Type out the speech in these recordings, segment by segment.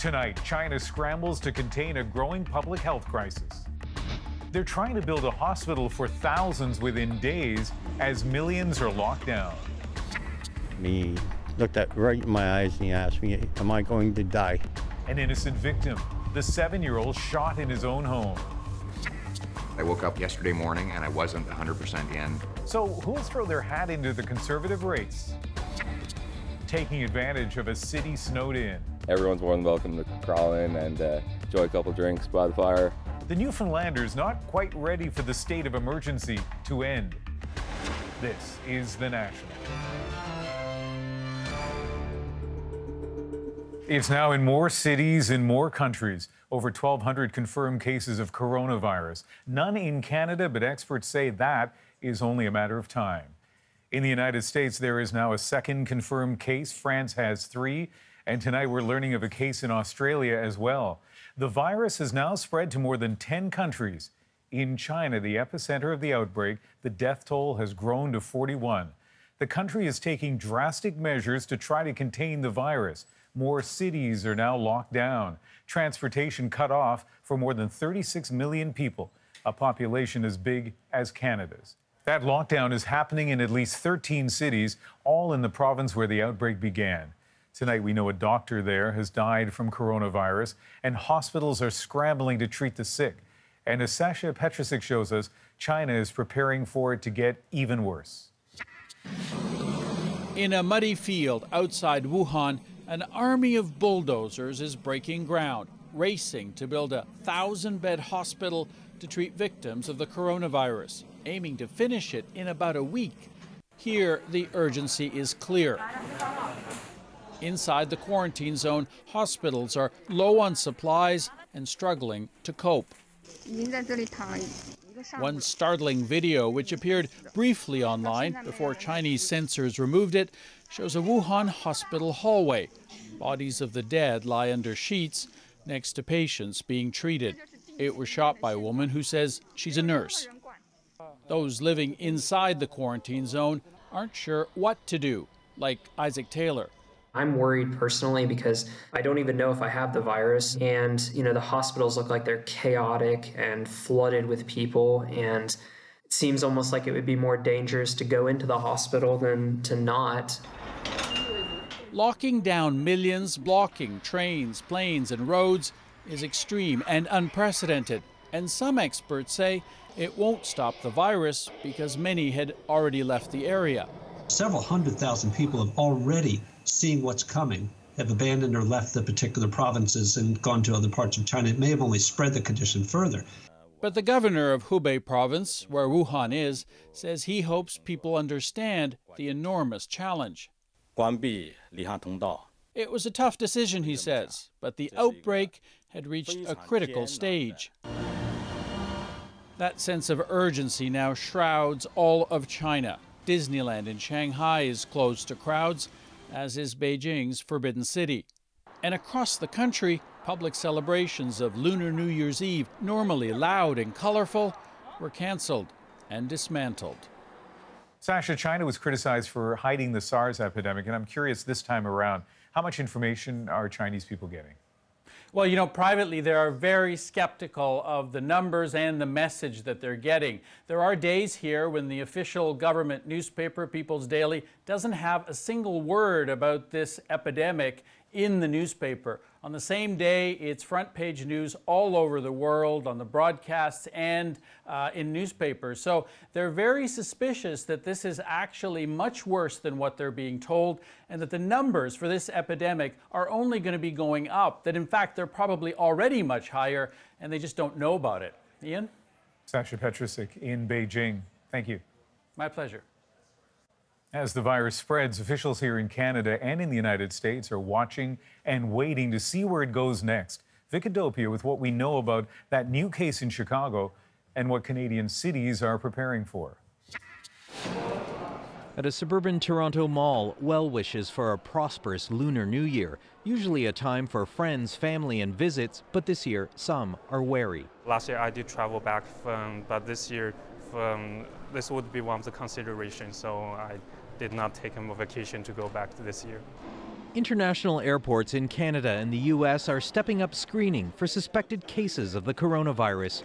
Tonight, China scrambles to contain a growing public health crisis. They're trying to build a hospital for thousands within days as millions are locked down. He looked at right in my eyes and he asked me, am I going to die? An innocent victim, the 7-year-old shot in his own home. I woke up yesterday morning and I wasn't 100% in. So who'll throw their hat into the conservative race? Taking advantage of a city snowed in. Everyone's more than welcome to crawl in and enjoy a couple drinks by the fire. The Newfoundlanders not quite ready for the state of emergency to end. This is The National. It's now in more cities in more countries. Over 1,200 confirmed cases of coronavirus. None in Canada, but experts say that is only a matter of time. In the United States, there is now a second confirmed case. France has 3. And tonight we're learning of a case in Australia as well. The virus has now spread to more than 10 countries. In China, the epicenter of the outbreak, the death toll has grown to 41. The country is taking drastic measures to try to contain the virus. More cities are now locked down. Transportation cut off for more than 36 million people, a population as big as Canada's. That lockdown is happening in at least 13 cities, all in the province where the outbreak began. Tonight, we know a doctor there has died from coronavirus, and hospitals are scrambling to treat the sick. And as Sasha Petrusik shows us, China is preparing for it to get even worse. In a muddy field outside Wuhan, an army of bulldozers is breaking ground, racing to build a 1,000-bed hospital to treat victims of the coronavirus, aiming to finish it in about a week. Here, the urgency is clear. Inside the quarantine zone, hospitals are low on supplies and struggling to cope. One startling video, which appeared briefly online before Chinese censors removed it, shows a Wuhan hospital hallway. Bodies of the dead lie under sheets next to patients being treated. It was shot by a woman who says she's a nurse. Those living inside the quarantine zone aren't sure what to do, like Isaac Taylor. I'm worried personally because I don't even know if I have the virus, and the hospitals look like they're chaotic and flooded with people, and it seems almost like it would be more dangerous to go into the hospital than to not. Locking down millions, blocking trains, planes, and roads is extreme and unprecedented, and some experts say it won't stop the virus because many had already left the area. Several 100,000 people have already seen what's coming, have abandoned or left the particular provinces and gone to other parts of China. It may have only spread the condition further. But the governor of Hubei province, where Wuhan is, says he hopes people understand the enormous challenge. It was a tough decision, he says, but the outbreak had reached a critical stage. That sense of urgency now shrouds all of China. Disneyland in Shanghai is closed to crowds, as is Beijing's Forbidden City. And across the country, public celebrations of Lunar New Year's Eve, normally loud and colorful, were canceled and dismantled. Sasha, China was criticized for hiding the SARS epidemic, and I'm curious this time around, how much information are Chinese people getting? Well, privately, they are very skeptical of the numbers and the message that they're getting. There are days here when the official government newspaper, People's Daily, doesn't have a single word about this epidemic in the newspaper. On the same day, it's front page news all over the world, on the broadcasts and in newspapers. So they're very suspicious that this is actually much worse than what they're being told, and that the numbers for this epidemic are only going to be going up, that in fact they're probably already much higher, and they just don't know about it. Ian? Sasha Petrusik in Beijing. Thank you. My pleasure. As the virus spreads, officials here in Canada and in the United States are watching and waiting to see where it goes next. Vic Adopia with what we know about that new case in Chicago and what Canadian cities are preparing for. At a suburban Toronto mall, well wishes for a prosperous Lunar New Year. Usually a time for friends, family, and visits, but this year some are wary. Last year I did travel back but this year this would be one of the considerations, so I did not take a vacation to go back to this year. International airports in Canada and the U.S. are stepping up screening for suspected cases of the coronavirus.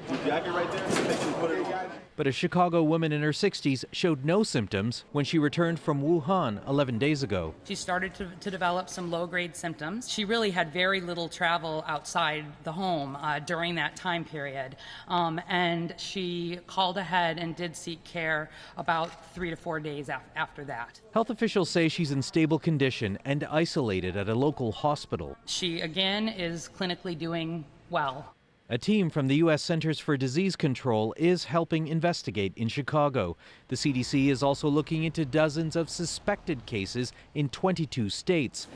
But a Chicago woman in her 60s showed no symptoms when she returned from Wuhan 11 days ago. She started to develop some low-grade symptoms. She really had very little travel outside the home during that time period. And she called ahead and did seek care about 3 to 4 days after that. Health officials say she's in stable condition and isolated at a local hospital. She, again, is clinically doing well. A team from the U.S. Centers for Disease Control is helping investigate in Chicago. The CDC is also looking into dozens of suspected cases in 22 states.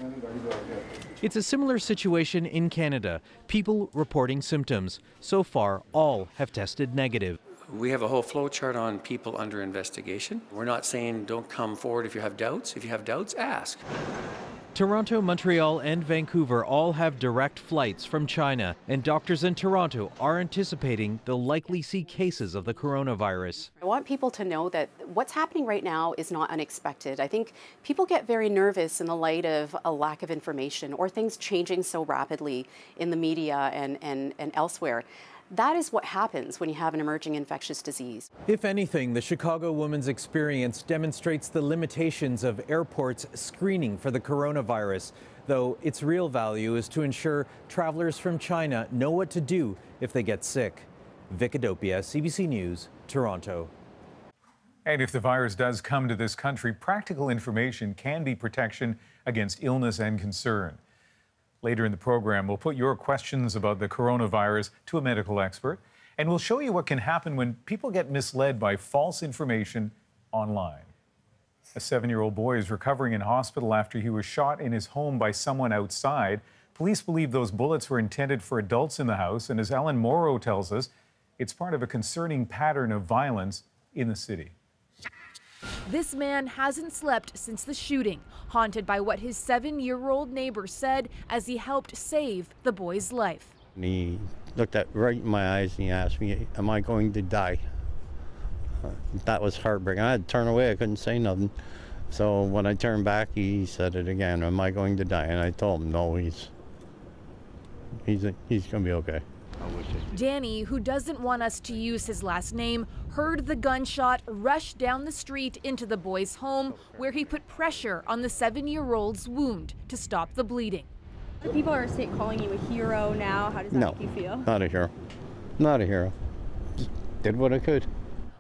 It's a similar situation in Canada. People reporting symptoms. So far, all have tested negative. We have a whole flow chart on people under investigation. We're not saying don't come forward if you have doubts. If you have doubts, ask. Toronto, Montreal, and Vancouver all have direct flights from China, and doctors in Toronto are anticipating they'll likely see cases of the coronavirus. I want people to know that what's happening right now is not unexpected. I think people get very nervous in the light of a lack of information or things changing so rapidly in the media and elsewhere. That is what happens when you have an emerging infectious disease. If anything, the Chicago woman's experience demonstrates the limitations of airports screening for the coronavirus, though its real value is to ensure travelers from China know what to do if they get sick. Vic Adopia, CBC News, Toronto. And if the virus does come to this country, practical information can be protection against illness and concern. Later in the program, we'll put your questions about the coronavirus to a medical expert, and we'll show you what can happen when people get misled by false information online. A 7-year-old boy is recovering in hospital after he was shot in his home by someone outside. Police believe those bullets were intended for adults in the house, and as Ellen Morrow tells us, it's part of a concerning pattern of violence in the city. This man hasn't slept since the shooting, haunted by what his 7-year-old neighbor said as he helped save the boy's life. And he looked right in my eyes and he asked me, am I going to die? That was heartbreaking. I had to turn away, I couldn't say nothing. So when I turned back, he said it again, am I going to die? And I told him, no, he's going to be okay. Danny, who doesn't want us to use his last name, heard the gunshot rush down the street into the boy's home, where he put pressure on the 7-year-old's wound to stop the bleeding. People are calling you a hero now. How does that make you feel? Not a hero. Not a hero. Just did what I could.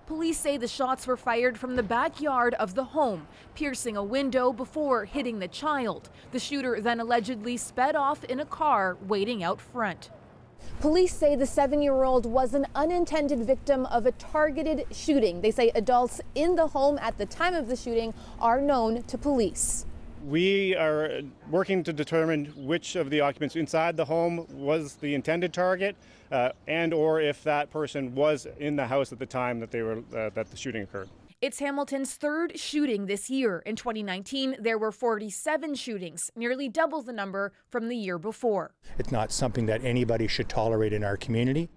Police say the shots were fired from the backyard of the home, piercing a window before hitting the child. The shooter then allegedly sped off in a car waiting out front. Police say the 7-year-old was an unintended victim of a targeted shooting. They say adults in the home at the time of the shooting are known to police. We are working to determine which of the occupants inside the home was the intended target, and or if that person was in the house at the time that the shooting occurred. It's Hamilton's third shooting this year. In 2019, there were 47 shootings, nearly double the number from the year before. It's not something that anybody should tolerate in our community.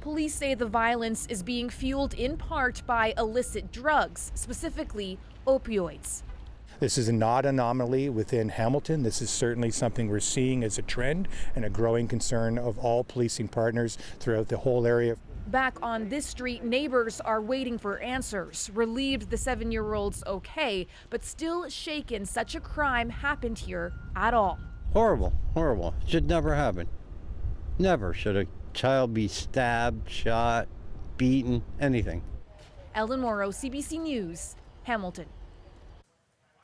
Police say the violence is being fueled in part by illicit drugs, specifically opioids. This is not an anomaly within Hamilton. This is certainly something we're seeing as a trend and a growing concern of all policing partners throughout the whole area. Back on this street, neighbors are waiting for answers, relieved the 7-year-old's okay, but still shaken such a crime happened here at all. Horrible, horrible. Should never happen. Never should a child be stabbed, shot, beaten, anything. Ellen Morrow, CBC News, Hamilton.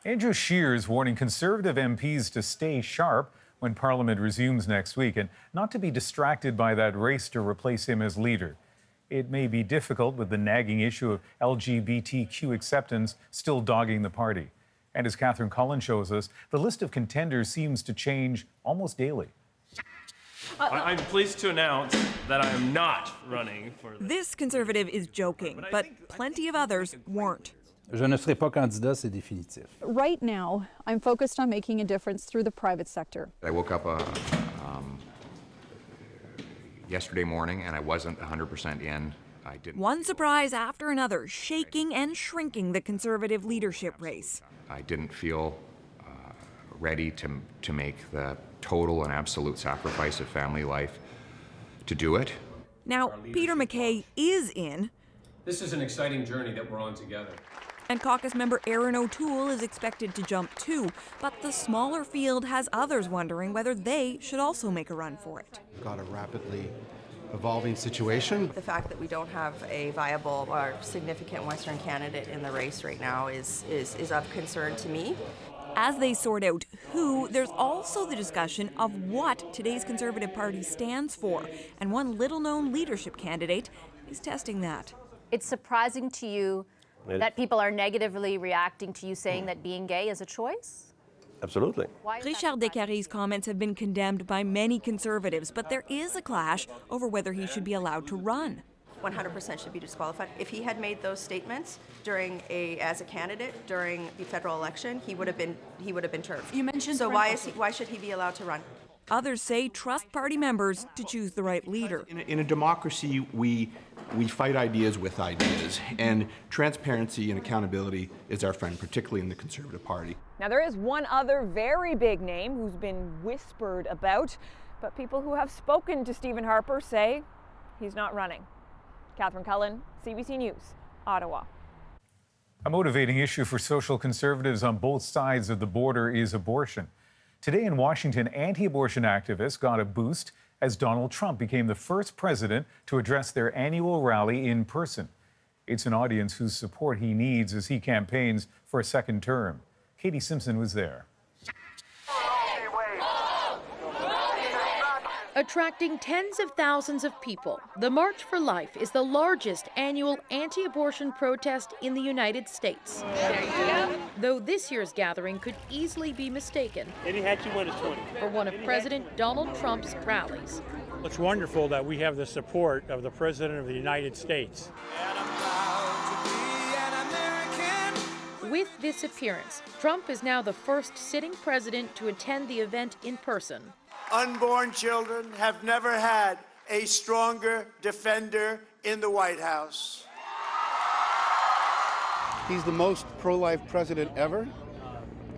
Andrew Scheer's warning Conservative MPs to stay sharp when Parliament resumes next week and not to be distracted by that race to replace him as leader. It may be difficult with the nagging issue of LGBTQ acceptance still dogging the party. And as Catherine Cullen shows us, the list of contenders seems to change almost daily. I'm pleased to announce that I am not running for This Conservative is joking, but plenty of others weren't. Je ne serai pas candidat, c'est définitif. Right now, I'm focused on making a difference through the private sector. I woke up yesterday morning and I wasn't 100% in. I didn't. One surprise after another, shaking and shrinking the Conservative leadership race. I didn't feel ready to make the total and absolute sacrifice of family life to do it. Now, Peter MacKay is in. This is an exciting journey that we're on together. And caucus member Erin O'Toole is expected to jump too, but the smaller field has others wondering whether they should also make a run for it. We've got a rapidly evolving situation. The fact that we don't have a viable or significant Western candidate in the race right now is of concern to me. As they sort out who, there's also the discussion of what today's Conservative Party stands for, and one little-known leadership candidate is testing that. It's surprising to you that people are negatively reacting to you saying that being gay is a choice? Absolutely. Richard Descaries' comments have been condemned by many Conservatives, but there is a clash over whether he should be allowed to run. 100% should be disqualified. If he had made those statements as a candidate during the federal election, he would have been termed. You mentioned so why should he be allowed to run? Others say trust party members to choose the right leader. In a democracy, we fight ideas with ideas, and transparency and accountability is our friend, particularly in the Conservative Party. Now, there is one other very big name who's been whispered about, but people who have spoken to Stephen Harper say he's not running. Catherine Cullen, CBC News, Ottawa. A motivating issue for social conservatives on both sides of the border is abortion. Today in Washington, anti-abortion activists got a boost as Donald Trump became the first president to address their annual rally in person. It's an audience whose support he needs as he campaigns for a second term. Katie Simpson was there. Attracting tens of thousands of people, the March for Life is the largest annual anti-abortion protest in the United States. Though this year's gathering could easily be mistaken for one of President Donald Trump's rallies. It's wonderful that we have the support of the President of the United States. With this appearance, Trump is now the first sitting president to attend the event in person. Unborn children have never had a stronger defender in the White House. He's the most pro-life president ever,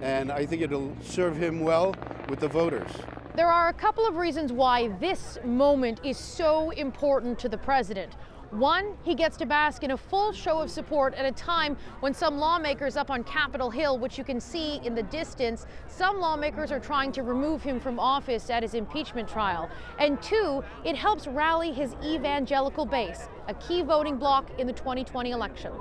and I think it'll serve him well with the voters. There are a couple of reasons why this moment is so important to the president. One, he gets to bask in a full show of support at a time when some lawmakers up on Capitol Hill, which you can see in the distance, some lawmakers are trying to remove him from office at his impeachment trial. And two, it helps rally his evangelical base, a key voting bloc in the 2020 election.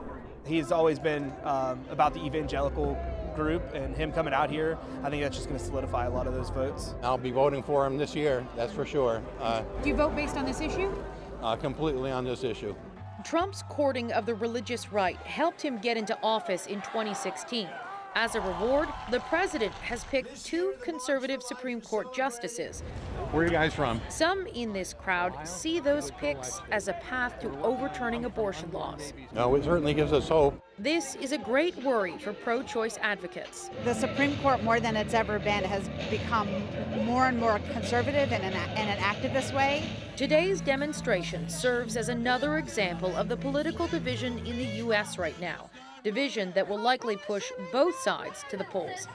He's always been about the evangelical group, and him coming out here, I think that's just going to solidify a lot of those votes. I'll be voting for him this year, that's for sure. Do you vote based on this issue? Completely on this issue. Trump's courting of the religious right helped him get into office in 2016. As a reward, the president has picked 2 conservative Supreme Court justices. Where are you guys from? Some in this crowd see those picks as a path to overturning abortion laws. No, it certainly gives us hope. This is a great worry for pro-choice advocates. The Supreme Court, more than it's ever been, has become more and more conservative in an activist way. Today's demonstration serves as another example of the political division in the U.S. right now. Division that will likely push both sides to the polls.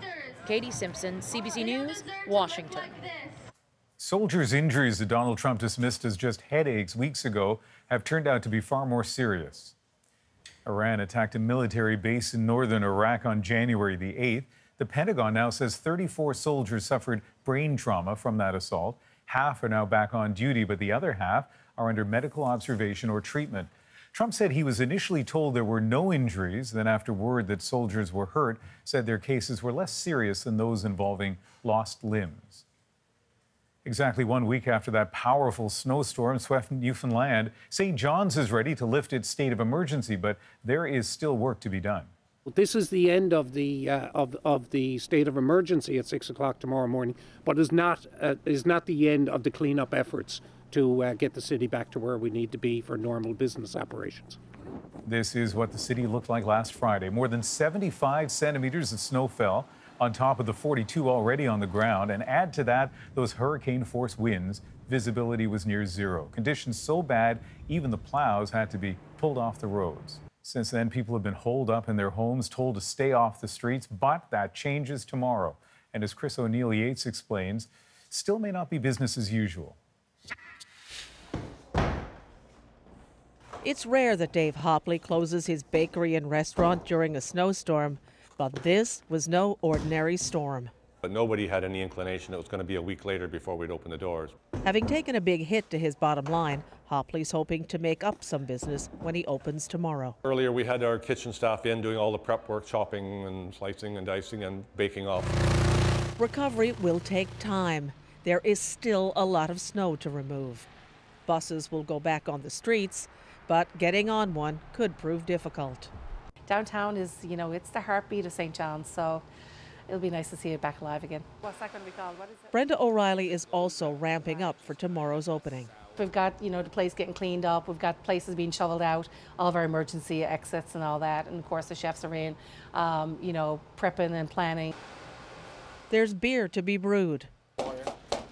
Katie Simpson, CBC News, Washington. Soldiers' injuries that Donald Trump dismissed as just headaches weeks ago have turned out to be far more serious. Iran attacked a military base in northern Iraq on January the 8th. The Pentagon now says 34 soldiers suffered brain trauma from that assault. Half are now back on duty, but the other half are under medical observation or treatment. Trump said he was initially told there were no injuries, then after word that soldiers were hurt, said their cases were less serious than those involving lost limbs. Exactly 1 week after that powerful snowstorm swept Newfoundland, St. John's is ready to lift its state of emergency, but there is still work to be done. This is the end of the state of emergency at 6 o'clock tomorrow morning, but is not the end of the cleanup efforts to get the city back to where we need to be for normal business operations. This is what the city looked like last Friday. More than 75 centimeters of snow fell on top of the 42 already on the ground. And add to that those hurricane-force winds, visibility was near zero. Conditions so bad, even the plows had to be pulled off the roads. Since then, people have been holed up in their homes, told to stay off the streets, but that changes tomorrow. And as Chris O'Neill Yates explains, still may not be business as usual. It's rare that Dave Hopley closes his bakery and restaurant during a snowstorm, but this was no ordinary storm. But nobody had any inclination it was going to be a week later before we'd open the doors. Having taken a big hit to his bottom line, Hopley's hoping to make up some business when he opens tomorrow. Earlier we had our kitchen staff in doing all the prep work, chopping and slicing and dicing and baking off. Recovery will take time. There is still a lot of snow to remove. Buses will go back on the streets, but getting on one could prove difficult. Downtown is, it's the heartbeat of St. John's, so it'll be nice to see it back alive again. What's that going to be called? What is it? Brenda O'Reilly is also ramping up for tomorrow's opening. We've got, the place getting cleaned up. We've got places being shoveled out, all of our emergency exits and all that. And of course, the chefs are in, prepping and planning. There's beer to be brewed,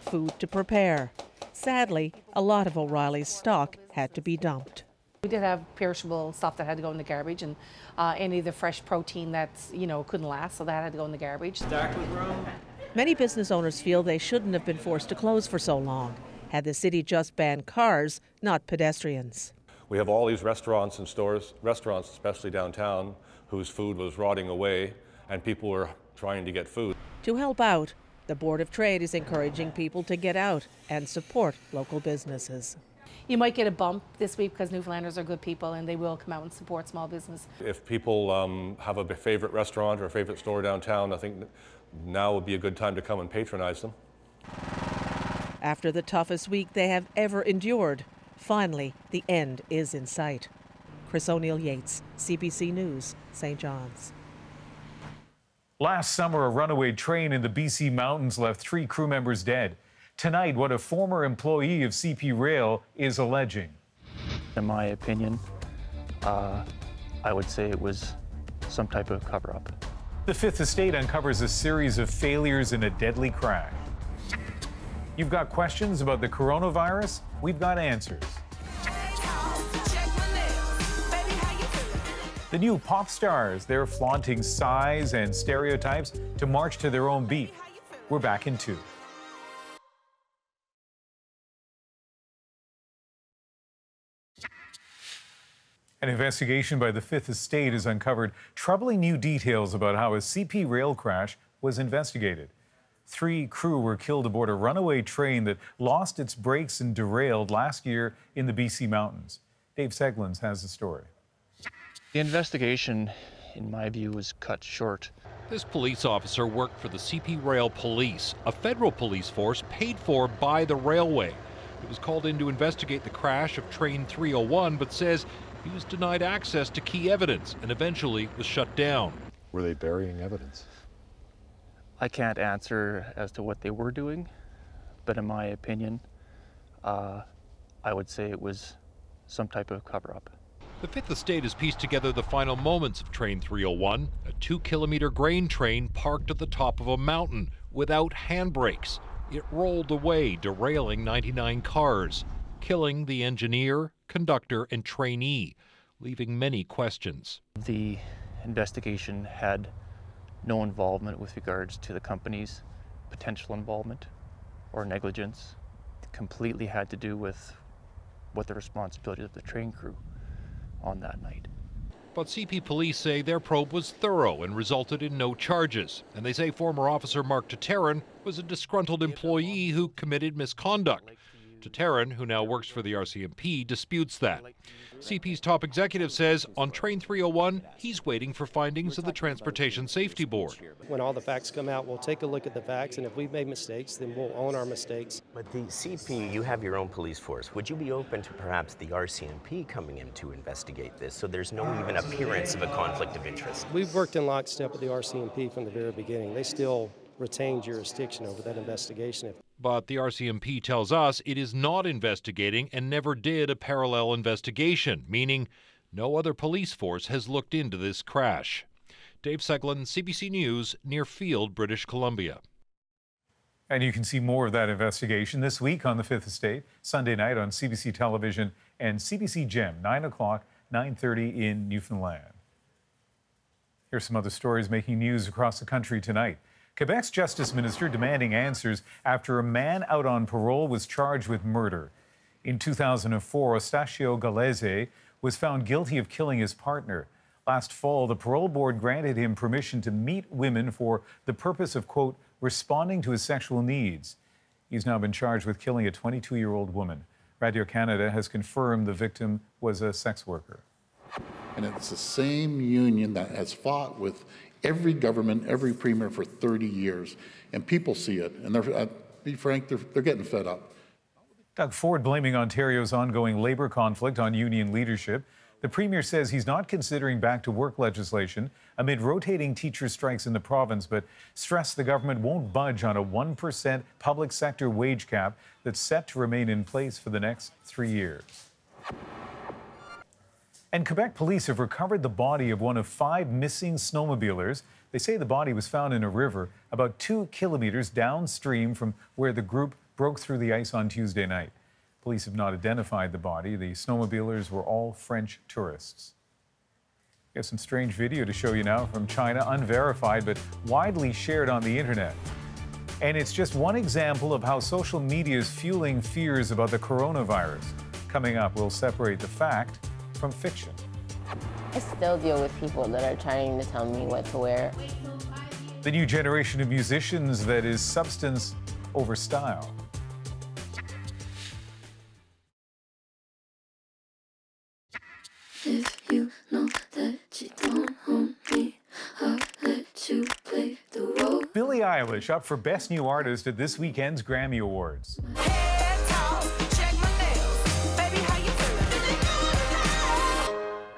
food to prepare. Sadly, a lot of O'Reilly's stock had to be dumped. We did have perishable stuff that had to go in the garbage, and any of the fresh protein that's, couldn't last, so that had to go in the garbage. Many business owners feel they shouldn't have been forced to close for so long, had the city just banned cars, not pedestrians. We have all these restaurants and stores, restaurants especially downtown, whose food was rotting away and people were trying to get food. To help out, the Board of Trade is encouraging people to get out and support local businesses. You might get a bump this week because Newfoundlanders are good people and they will come out and support small business. If people have a favorite restaurant or a favorite store downtown, I think now would be a good time to come and patronize them. After the toughest week they have ever endured, finally the end is in sight. Chris O'Neill Yates, CBC News, St. John's. Last summer, a runaway train in the BC mountains left 3 crew members dead. Tonight, what a former employee of CP Rail is alleging. In my opinion, I would say it was some type of cover-up. The Fifth Estate uncovers a series of failures in a deadly crash. You've got questions about the coronavirus? We've got answers. The new pop stars, they're flaunting size and stereotypes to march to their own beat. We're back in 2. An investigation by the Fifth Estate has uncovered troubling new details about how a CP rail crash was investigated. 3 crew were killed aboard a runaway train that lost its brakes and derailed last year in the BC mountains. Dave Seglins has the story. The investigation, in my view, was cut short. This police officer worked for the CP Rail Police, a federal police force paid for by the railway. He was called in to investigate the crash of train 301, but says he was denied access to key evidence and eventually was shut down. Were they burying evidence? I can't answer as to what they were doing, but in my opinion, I would say it was some type of cover-up. The Fifth Estate has pieced together the final moments of train 301, a 2-kilometer grain train parked at the top of a mountain without handbrakes. It rolled away, derailing 99 cars, killing the engineer, conductor, and trainee, leaving many questions. The investigation had no involvement with regards to the company's potential involvement or negligence. It completely had to do with what the responsibilities of the train crew on that night. But CP police say their probe was thorough and resulted in no charges. And they say former officer Mark Tateran was a disgruntled employee who committed misconduct. Tateran, who now works for the RCMP, disputes that. CP's top executive says on train 301, he's waiting for findings of the Transportation Safety Board. When all the facts come out, we'll take a look at the facts, and if we've made mistakes, then we'll own our mistakes. But the CP, you have your own police force. Would you be open to perhaps the RCMP coming in to investigate this so there's no even appearance of a conflict of interest? We've worked in lockstep with the RCMP from the very beginning. They still retain jurisdiction over that investigation. But the RCMP tells us it is not investigating and never did a parallel investigation, meaning no other police force has looked into this crash. Dave Seglin, CBC News, near Field, British Columbia. And you can see more of that investigation this week on the Fifth Estate, Sunday night on CBC Television and CBC Gem, 9 o'clock, 9:30 in Newfoundland. Here's some other stories making news across the country tonight. Quebec's Justice Minister demanding answers after a man out on parole was charged with murder. In 2004, Eustachio Gallese was found guilty of killing his partner. Last fall, the parole board granted him permission to meet women for the purpose of, quote, responding to his sexual needs. He's now been charged with killing a 22-year-old woman. Radio-Canada has confirmed the victim was a sex worker. And it's the same union that has fought with every government, every premier for 30 years. And people see it. And to be frank, they're getting fed up. Doug Ford blaming Ontario's ongoing labour conflict on union leadership. The Premier says he's not considering back-to-work legislation amid rotating teacher strikes in the province, but stressed the government won't budge on a 1% public sector wage cap that's set to remain in place for the next 3 years. And Quebec police have recovered the body of one of 5 missing snowmobilers. They say the body was found in a river about 2 kilometers downstream from where the group broke through the ice on Tuesday night. Police have not identified the body. The snowmobilers were all French tourists. We have some strange video to show you now from China, unverified but widely shared on the internet. And it's just one example of how social media is fueling fears about the coronavirus. Coming up, we'll separate the fact from fiction. I still deal with people that are trying to tell me what to wear. The new generation of musicians that is substance over style. If you know that you don't own me, I'll let you play the role. Billie Eilish up for Best New Artist at this weekend's Grammy Awards.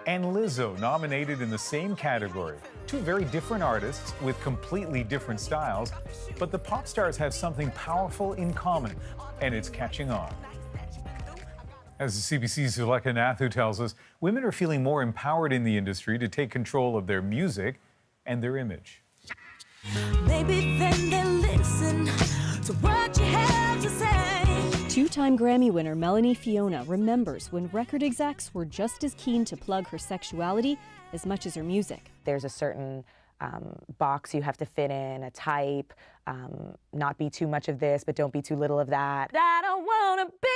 And Lizzo nominated in the same category. 2 very different artists with completely different styles, but the pop stars have something powerful in common, and it's catching on. As the CBC's Zuleka Nathu tells us, women are feeling more empowered in the industry to take control of their music and their image. Maybe then they'll listen to what you have to say. 2-time Grammy winner Melanie Fiona remembers when record execs were just as keen to plug her sexuality as much as her music. There's a certain box you have to fit in, a type, not be too much of this, but don't be too little of that. I don't want to be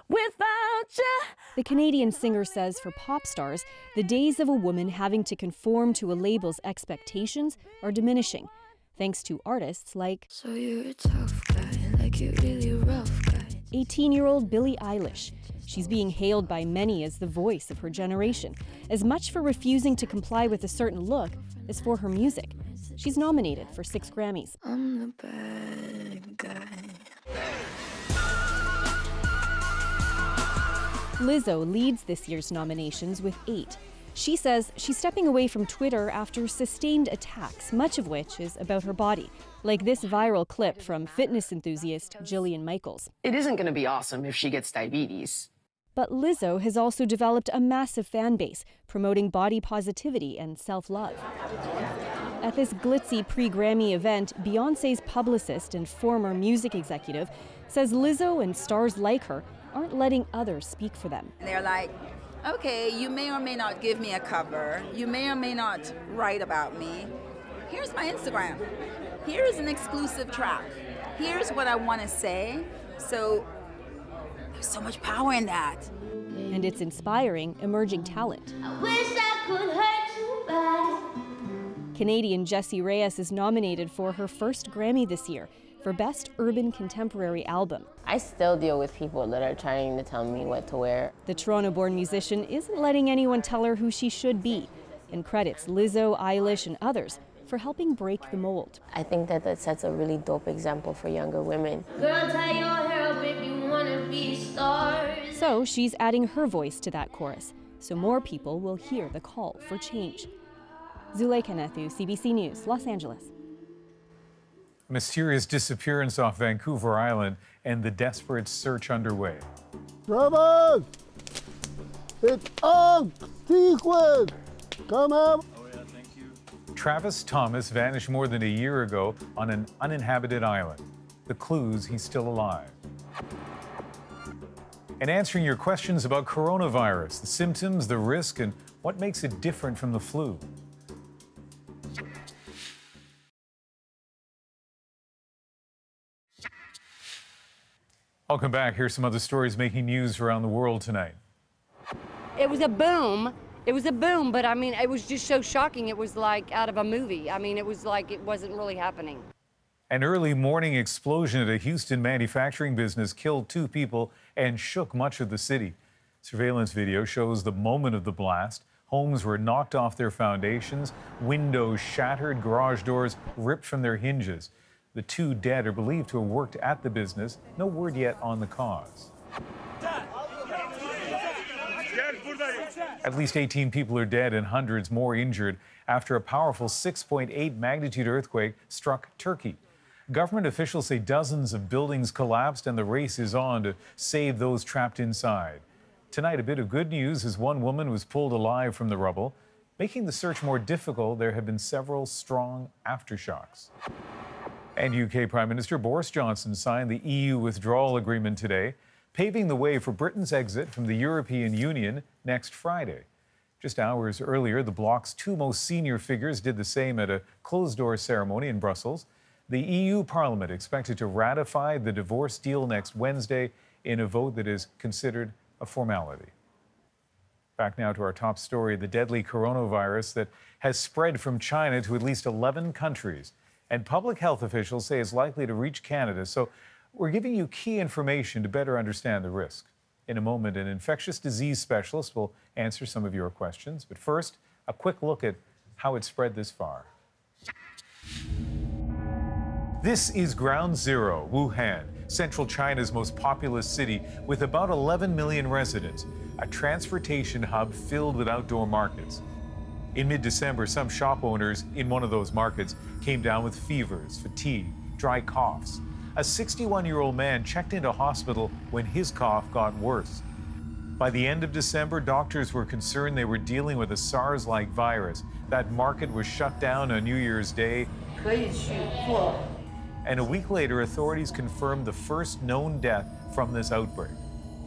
without you. The Canadian singer says for pop stars, the days of a woman having to conform to a label's expectations are diminishing, thanks to artists like So you're a tough guy, like you're really rough guy. 18-year-old Billie Eilish. She's being hailed by many as the voice of her generation, as much for refusing to comply with a certain look as for her music. She's nominated for 6 Grammys. I'm the bad guy. Lizzo leads this year's nominations with 8. She says she's stepping away from Twitter after sustained attacks, much of which is about her body, like this viral clip from fitness enthusiast Jillian Michaels. It isn't going to be awesome if she gets diabetes. But Lizzo has also developed a massive fan base, promoting body positivity and self-love. At this glitzy pre-Grammy event, Beyoncé's publicist and former music executive says Lizzo and stars like her aren't letting others speak for them. They're like, okay, you may or may not give me a cover. You may or may not write about me. Here's my Instagram. Here's an exclusive track. Here's what I want to say. So there's so much power in that. And it's inspiring emerging talent. I wish I could hurt you bad. Canadian Jessie Reyes is nominated for her first Grammy this year for Best Urban Contemporary Album. I still deal with people that are trying to tell me what to wear. The Toronto-born musician isn't letting anyone tell her who she should be, and credits Lizzo, Eilish, and others for helping break the mold. I think that sets a really dope example for younger women. Girl, tie your hair up if you want to be stars. So she's adding her voice to that chorus, so more people will hear the call for change. Zuleka Nathu, CBC News, Los Angeles. A mysterious disappearance off Vancouver Island and the desperate search underway. Travis! It's on sequence! Come up! Travis Thomas vanished more than a year ago on an uninhabited island. The clues he's still alive. And answering your questions about coronavirus, the symptoms, the risk, and what makes it different from the flu. Welcome back. Here's some other stories making news around the world tonight. It was a boom. It was a boom, but I mean, it was just so shocking. It was like out of a movie. I mean, it was like it wasn't really happening. An early morning explosion at a Houston manufacturing business killed 2 people and shook much of the city. Surveillance video shows the moment of the blast. Homes were knocked off their foundations, windows shattered, garage doors ripped from their hinges. The 2 dead are believed to have worked at the business. No word yet on the cause. At least 18 people are dead and hundreds more injured after a powerful 6.8 magnitude earthquake struck Turkey. Government officials say dozens of buildings collapsed and the race is on to save those trapped inside. Tonight, a bit of good news as one woman was pulled alive from the rubble. Making the search more difficult, there have been several strong aftershocks. And UK Prime Minister Boris Johnson signed the EU withdrawal agreement today, paving the way for Britain's exit from the European Union next Friday. Just hours earlier, the bloc's 2 most senior figures did the same at a closed-door ceremony in Brussels. The EU Parliament expected to ratify the divorce deal next Wednesday in a vote that is considered a formality. Back now to our top story, the deadly coronavirus that has spread from China to at least 11 countries. And public health officials say it's likely to reach Canada. So we're giving you key information to better understand the risk. In a moment, an infectious disease specialist will answer some of your questions. But first, a quick look at how it spread this far. This is Ground Zero, Wuhan, central China's most populous city with about 11 million residents, a transportation hub filled with outdoor markets. In mid-December, some shop owners in one of those markets came down with fevers, fatigue, dry coughs. A 61-year-old man checked into hospital when his cough got worse. By the end of December, doctors were concerned they were dealing with a SARS-like virus. That market was shut down on New Year's Day. And a week later, authorities confirmed the first known death from this outbreak.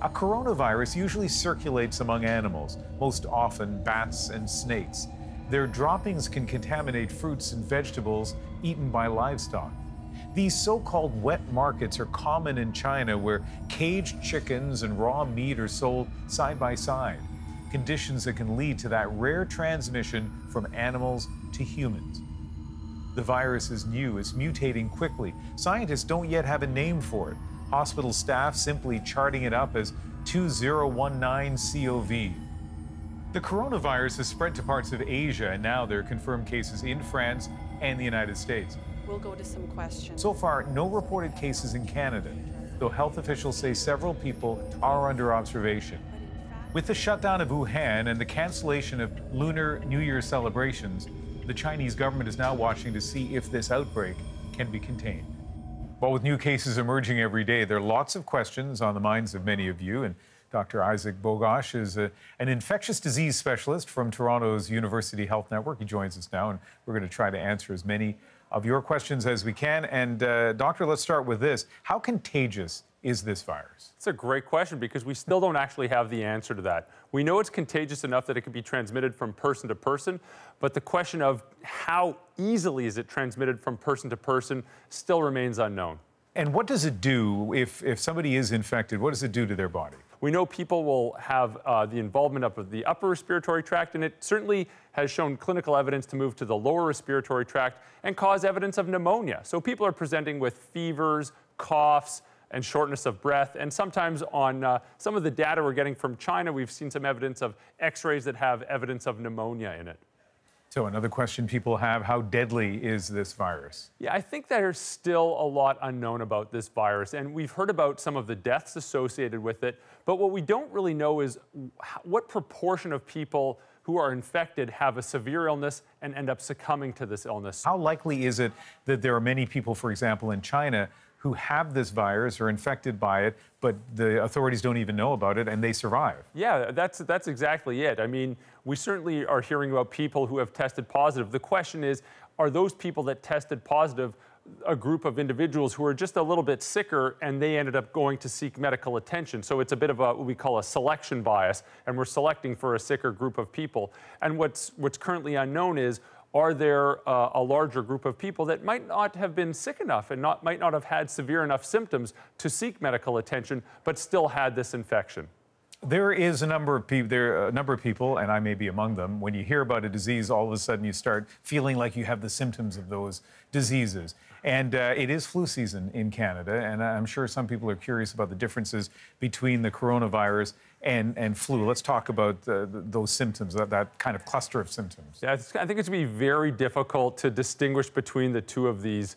A coronavirus usually circulates among animals, most often bats and snakes. Their droppings can contaminate fruits and vegetables eaten by livestock. These so-called wet markets are common in China, where caged chickens and raw meat are sold side by side, conditions that can lead to that rare transmission from animals to humans. The virus is new, it's mutating quickly. Scientists don't yet have a name for it. Hospital staff simply charting it up as 2019-CoV. The coronavirus has spread to parts of Asia, and now there are confirmed cases in France and the United States. We'll go to some questions. So far, no reported cases in Canada, though health officials say several people are under observation. With the shutdown of Wuhan and the cancellation of Lunar New Year celebrations, the Chinese government is now watching to see if this outbreak can be contained. But with new cases emerging every day, there are lots of questions on the minds of many of you. And Dr. Isaac Bogosh is an infectious disease specialist from Toronto's University Health Network. He joins us now, and we're going to try to answer as many of your questions as we can. And Doctor, let's start with this. How contagious is this virus? It's a great question because we still don't actually have the answer to that. We know it's contagious enough that it can be transmitted from person to person, but the question of how easily is it transmitted from person to person still remains unknown. And what does it do if somebody is infected? What does it do to their body? We know people will have the involvement of the upper respiratory tract, and it certainly has shown clinical evidence to move to the lower respiratory tract and cause evidence of pneumonia. So people are presenting with fevers, coughs, and shortness of breath. And sometimes on some of the data we're getting from China, we've seen some evidence of x-rays that have evidence of pneumonia in it. So another question people have, how deadly is this virus? Yeah, I think there's still a lot unknown about this virus, and we've heard about some of the deaths associated with it, but what we don't really know is what proportion of people who are infected have a severe illness and end up succumbing to this illness. How likely is it that there are many people, for example, in China, who have this virus or infected by it, but the authorities don't even know about it and they survive? Yeah, that's exactly it. I mean, we certainly are hearing about people who have tested positive. The question is, are those people that tested positive a group of individuals who are just a little bit sicker and they ended up going to seek medical attention? So it's a bit of what we call a selection bias, and we're selecting for a sicker group of people. And what's currently unknown is, are there a larger group of people that might not have been sick enough and might not have had severe enough symptoms to seek medical attention, but still had this infection? There is a number of people, and I may be among them. When you hear about a disease, all of a sudden you start feeling like you have the symptoms of those diseases. And it is flu season in Canada, and I'm sure some people are curious about the differences between the coronavirus and flu. Let's talk about those symptoms, that kind of cluster of symptoms. Yeah, I think it's going to be very difficult to distinguish between the two of these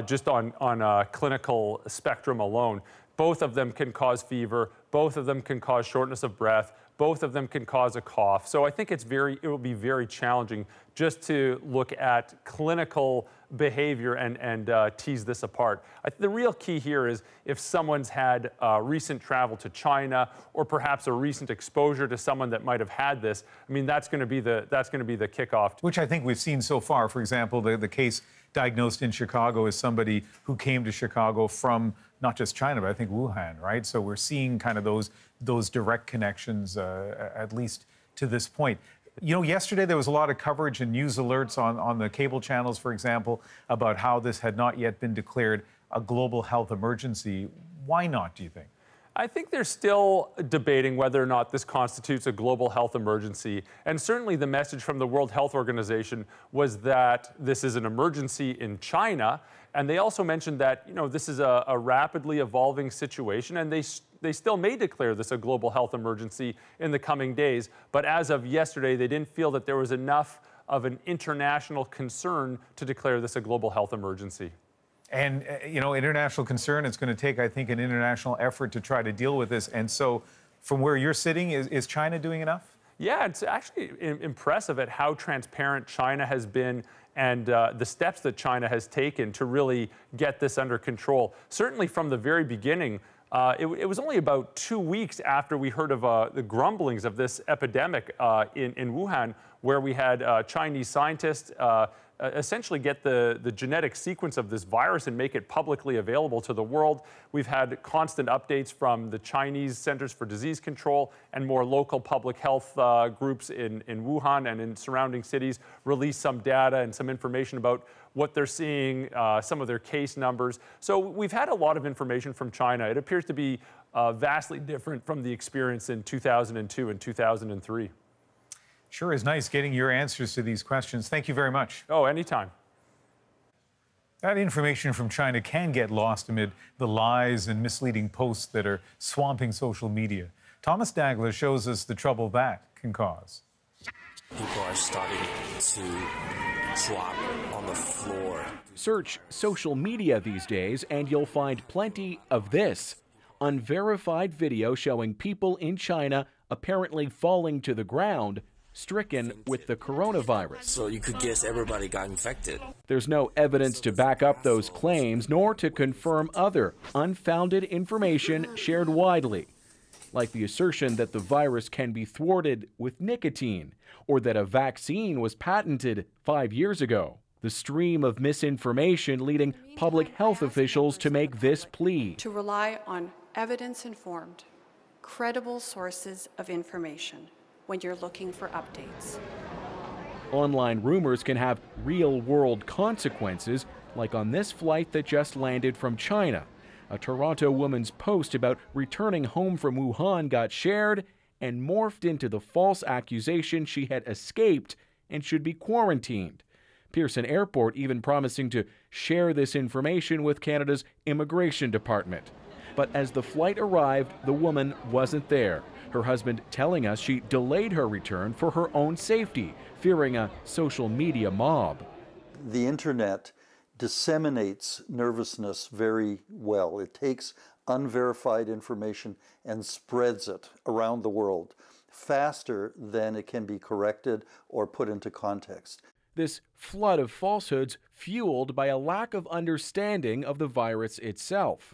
just on a clinical spectrum alone. Both of them can cause fever. Both of them can cause shortness of breath. Both of them can cause a cough. So I think it will be very challenging just to look at clinical behavior and tease this apart. The real key here is if someone's had recent travel to China or perhaps a recent exposure to someone that might have had this. I mean, that's going to be the kickoff. Which I think we've seen so far. For example, the case diagnosed in Chicago is somebody who came to Chicago from not just China, but I think Wuhan, right? So we're seeing kind of those direct connections, at least to this point. You know, yesterday there was a lot of coverage and news alerts on the cable channels, for example, about how this had not yet been declared a global health emergency. Why not, do you think? I think they're still debating whether or not this constitutes a global health emergency. And certainly the message from the World Health Organization was that this is an emergency in China. And they also mentioned that, you know, this is a rapidly evolving situation, and they still may declare this a global health emergency in the coming days. But as of yesterday, they didn't feel that there was enough of an international concern to declare this a global health emergency. And, you know, international concern, it's going to take, I think, an international effort to try to deal with this. And so from where you're sitting, is China doing enough? Yeah, it's actually impressive at how transparent China has been and the steps that China has taken to really get this under control. Certainly from the very beginning, it was only about 2 weeks after we heard of the grumblings of this epidemic in Wuhan, where we had Chinese scientists essentially get the genetic sequence of this virus and make it publicly available to the world. We've had constant updates from the Chinese Centers for Disease Control and more local public health groups in Wuhan and in surrounding cities release some data and some information about what they're seeing, some of their case numbers. So we've had a lot of information from China. It appears to be vastly different from the experience in 2002 and 2003. Sure is nice getting your answers to these questions. Thank you very much. Oh, anytime. That information from China can get lost amid the lies and misleading posts that are swamping social media. Thomas Dagler shows us the trouble that can cause. People are starting to drop on the floor. Search social media these days and you'll find plenty of this. Unverified video showing people in China apparently falling to the ground, stricken with the coronavirus. So you could guess everybody got infected. There's no evidence to back up those claims, nor to confirm other unfounded information shared widely, like the assertion that the virus can be thwarted with nicotine, or that a vaccine was patented 5 years ago. The stream of misinformation leading public health officials to make this plea. To rely on evidence-informed, credible sources of information when you're looking for updates. Online rumors can have real-world consequences, like on this flight that just landed from China. A Toronto woman's post about returning home from Wuhan got shared and morphed into the false accusation she had escaped and should be quarantined. Pearson Airport even promising to share this information with Canada's Immigration Department. But as the flight arrived, the woman wasn't there. Her husband telling us she delayed her return for her own safety, fearing a social media mob. The internet disseminates nervousness very well. It takes unverified information and spreads it around the world faster than it can be corrected or put into context. This flood of falsehoods fueled by a lack of understanding of the virus itself.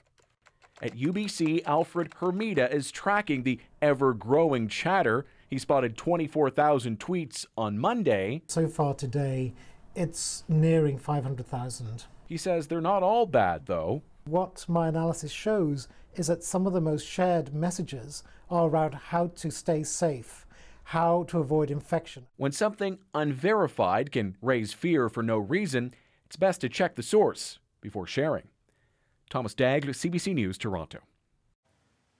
At UBC, Alfred Hermida is tracking the ever-growing chatter. He spotted 24,000 tweets on Monday. So far today, it's nearing 500,000. He says they're not all bad, though. What my analysis shows is that some of the most shared messages are around how to stay safe, how to avoid infection. When something unverified can raise fear for no reason, it's best to check the source before sharing. Thomas Dagg, CBC News, Toronto.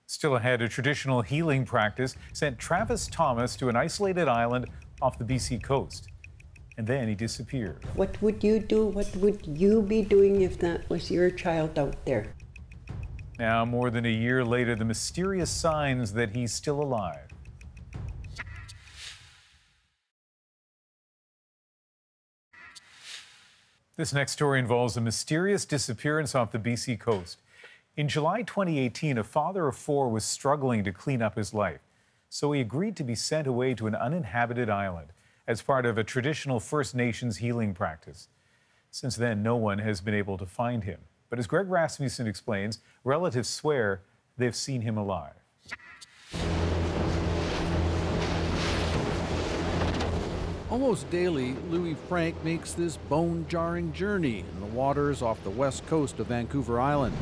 Still ahead, a traditional healing practice sent Travis Thomas to an isolated island off the BC coast. And then he disappeared. What would you do? What would you be doing if that was your child out there? Now, more than a year later, the mysterious signs that he's still alive. This next story involves a mysterious disappearance off the BC coast. In July 2018, a father of 4 was struggling to clean up his life, so he agreed to be sent away to an uninhabited island as part of a traditional First Nations healing practice. Since then, no one has been able to find him. But as Greg Rasmussen explains, relatives swear they've seen him alive. Almost daily, Louis Frank makes this bone-jarring journey in the waters off the west coast of Vancouver Island.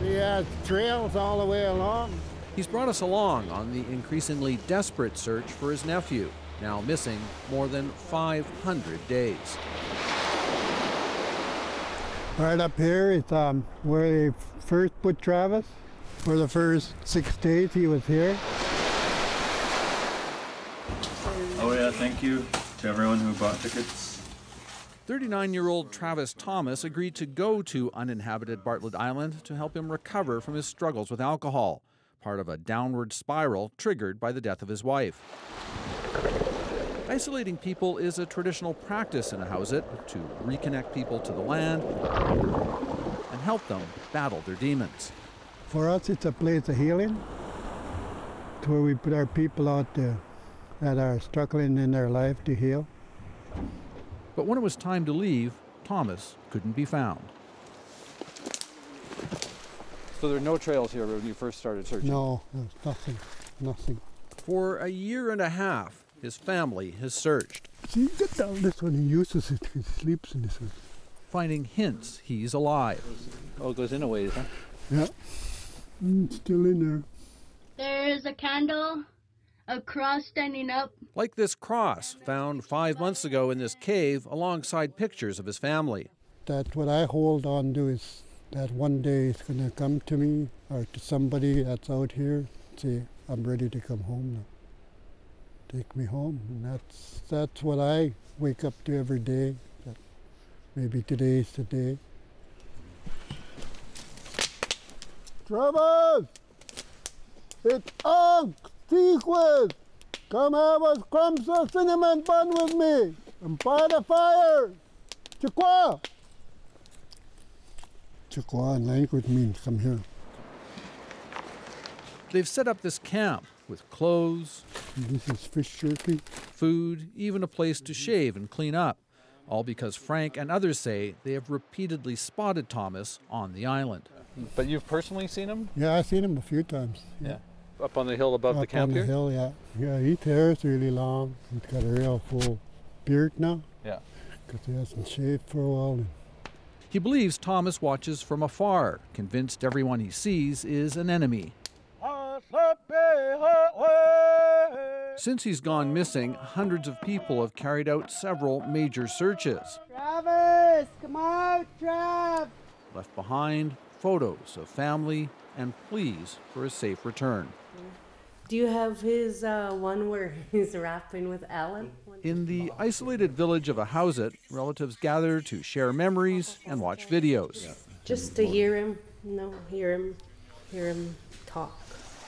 He has trails all the way along. He's brought us along on the increasingly desperate search for his nephew, now missing more than 500 days. Right up here is where they first put Travis. For the first 6 days he was here. Oh yeah, thank you to everyone who bought tickets. 39-year-old Travis Thomas agreed to go to uninhabited Bartlett Island to help him recover from his struggles with alcohol, part of a downward spiral triggered by the death of his wife. Isolating people is a traditional practice in Ahousaht to reconnect people to the land and help them battle their demons. For us, it's a place of healing. It's where we put our people out there that are struggling in their life to heal. But when it was time to leave, Thomas couldn't be found. So there are no trails here when you first started searching? No, there's nothing. For a year and a half, his family has searched. See, get down this one, he uses it, he sleeps in this one. Finding hints he's alive. Oh, it goes in a ways, huh? Yeah, still in there. There is a candle, a cross standing up. Like this cross found 5 months ago in this cave alongside pictures of his family. That's what I hold on to, is that one day it's going to come to me or to somebody that's out here, say, I'm ready to come home now. Take me home. And that's what I wake up to every day. That maybe today's the day. Travis! It's Unc Sequence! Come have a crumbs of cinnamon bun with me and by the fire! Chikwa! Chikwa in language means come here. They've set up this camp with clothes, this is fish jerky, food, even a place to shave and clean up. All because Frank and others say they have repeatedly spotted Thomas on the island. But you've personally seen him? Yeah, I've seen him a few times. Yeah. Up on the hill above the camp here? Up on the hill, yeah. Yeah, his hair is really long. He's got a real full beard now. Yeah. Because he hasn't shaved for a while. He believes Thomas watches from afar, convinced everyone he sees is an enemy. Since he's gone missing, hundreds of people have carried out several major searches. Travis, come out, Trav! Left behind photos of family and pleas for a safe return. Do you have his one where he's rapping with Alan? In the isolated village of Ahousaht, relatives gather to share memories and watch videos. Just to hear him, hear him talk.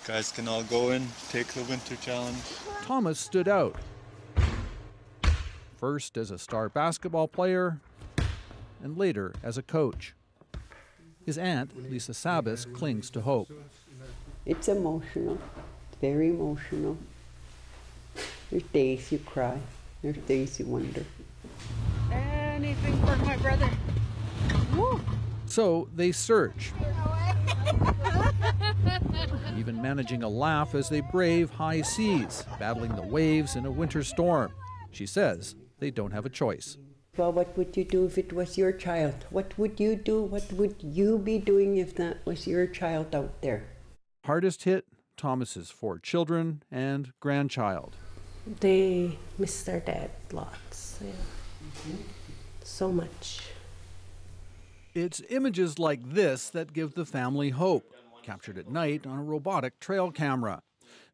Guys can all go in, take the winter challenge. Thomas stood out. First as a star basketball player, and later as a coach. His aunt, Lisa Sabas, clings to hope. It's emotional, very emotional. There's days you cry, there's days you wonder. Anything for my brother. Woo. So they search, even managing a laugh as they brave high seas, battling the waves in a winter storm. She says they don't have a choice. Well, what would you do if it was your child? What would you do? What would you be doing if that was your child out there? Hardest hit Thomas's 4 children, and grandchild. They miss their dad lots. Yeah. So much. It's images like this that give the family hope, captured at night on a robotic trail camera.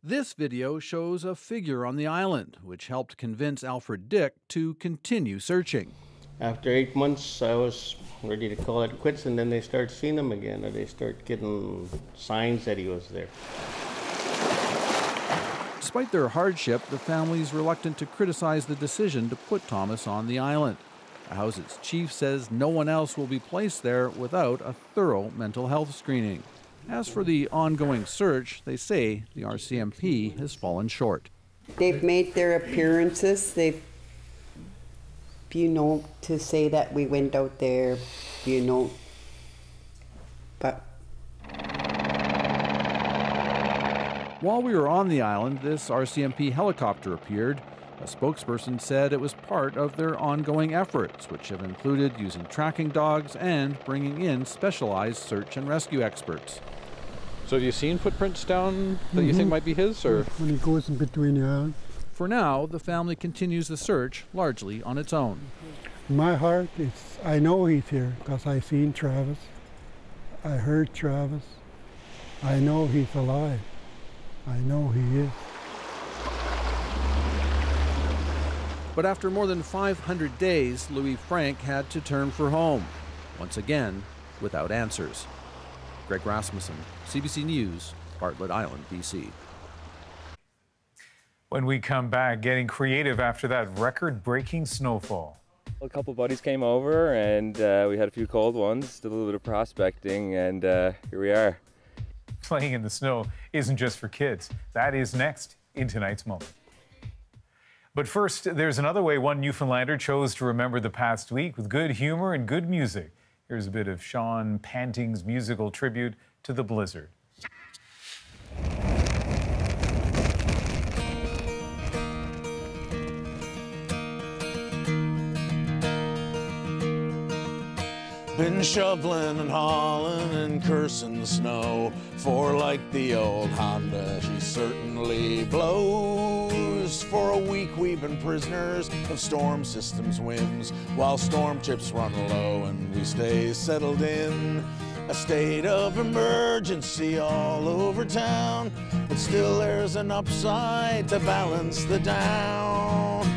This video shows a figure on the island, which helped convince Alfred Dick to continue searching. After 8 months, I was ready to call it quits, and then they start seeing him again, and they start getting signs that he was there. Despite their hardship, the family's reluctant to criticize the decision to put Thomas on the island. The house's chief says no one else will be placed there without a thorough mental health screening. As for the ongoing search, they say the RCMP has fallen short. They've made their appearances. They've, to say that we went out there, but. While we were on the island, this RCMP helicopter appeared. A spokesperson said it was part of their ongoing efforts, which have included using tracking dogs and bringing in specialized search and rescue experts. So have you seen footprints down that you think might be his? Or when he goes in between the islands. For now, the family continues the search largely on its own. My heart is, I know he's here because I seen Travis. I heard Travis. I know he's alive. I know he is. But after more than 500 days, Louis Frank had to turn for home, once again without answers. Greg Rasmussen, CBC News, Bartlett Island, BC. When we come back, getting creative after that record-breaking snowfall. A couple buddies came over and we had a few cold ones, did a little bit of prospecting, and here we are. Playing in the snow isn't just for kids. That is next in tonight's moment. But first, there's another way one Newfoundlander chose to remember the past week with good humor and good music. Here's a bit of Sean Panting's musical tribute to the blizzard. Been shoveling and hauling and cursing the snow, for like the old Honda, she certainly blows. For a week we've been prisoners of storm system's whims, while storm chips run low and we stay settled in a state of emergency all over town. But still there's an upside to balance the down.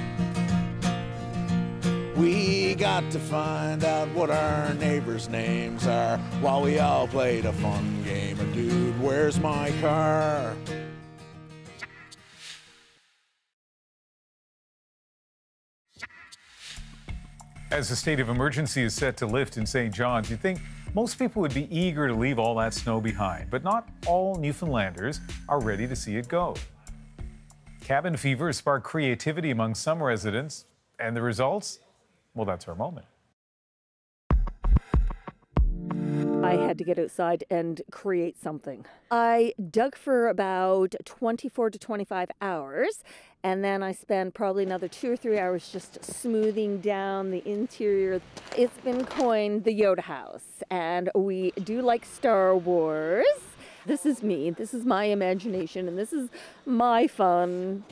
We got to find out what our neighbors' names are, while we all played a fun game of Dude, Where's My Car? As the state of emergency is set to lift in St. John's, you'd think most people would be eager to leave all that snow behind, but not all Newfoundlanders are ready to see it go. Cabin fever has sparked creativity among some residents, and the results? Well, that's our moment. I had to get outside and create something. I dug for about 24 to 25 hours, and then I spent probably another 2 or 3 hours just smoothing down the interior. It's been coined the Yoda House, and we do like Star Wars. This is me, this is my imagination, and this is my fun.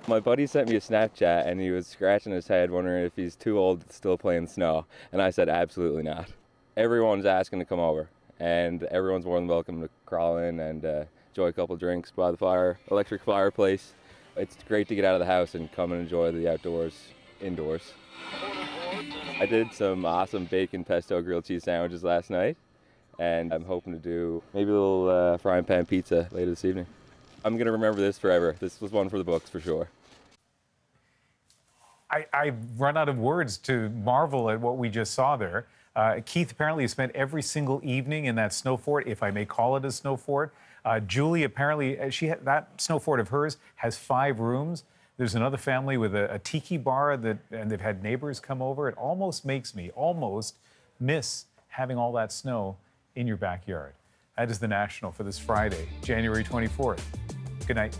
My buddy sent me a Snapchat and he was scratching his head wondering if he's too old to still play in snow. And I said, absolutely not. Everyone's asking to come over and everyone's more than welcome to crawl in and enjoy a couple drinks by the fire, electric fireplace. It's great to get out of the house and come and enjoy the outdoors, indoors. I did some awesome bacon pesto grilled cheese sandwiches last night and I'm hoping to do maybe a little frying pan pizza later this evening. I'm going to remember this forever. This was one for the books for sure. I've run out of words to marvel at what we just saw there. Keith apparently has spent every single evening in that snow fort, if I may call it a snow fort. Julie apparently, that snow fort of hers has 5 rooms. There's another family with a tiki bar, and they've had neighbors come over. It almost makes me miss having all that snow in your backyard. That is The National for this Friday, January 24th. Good night.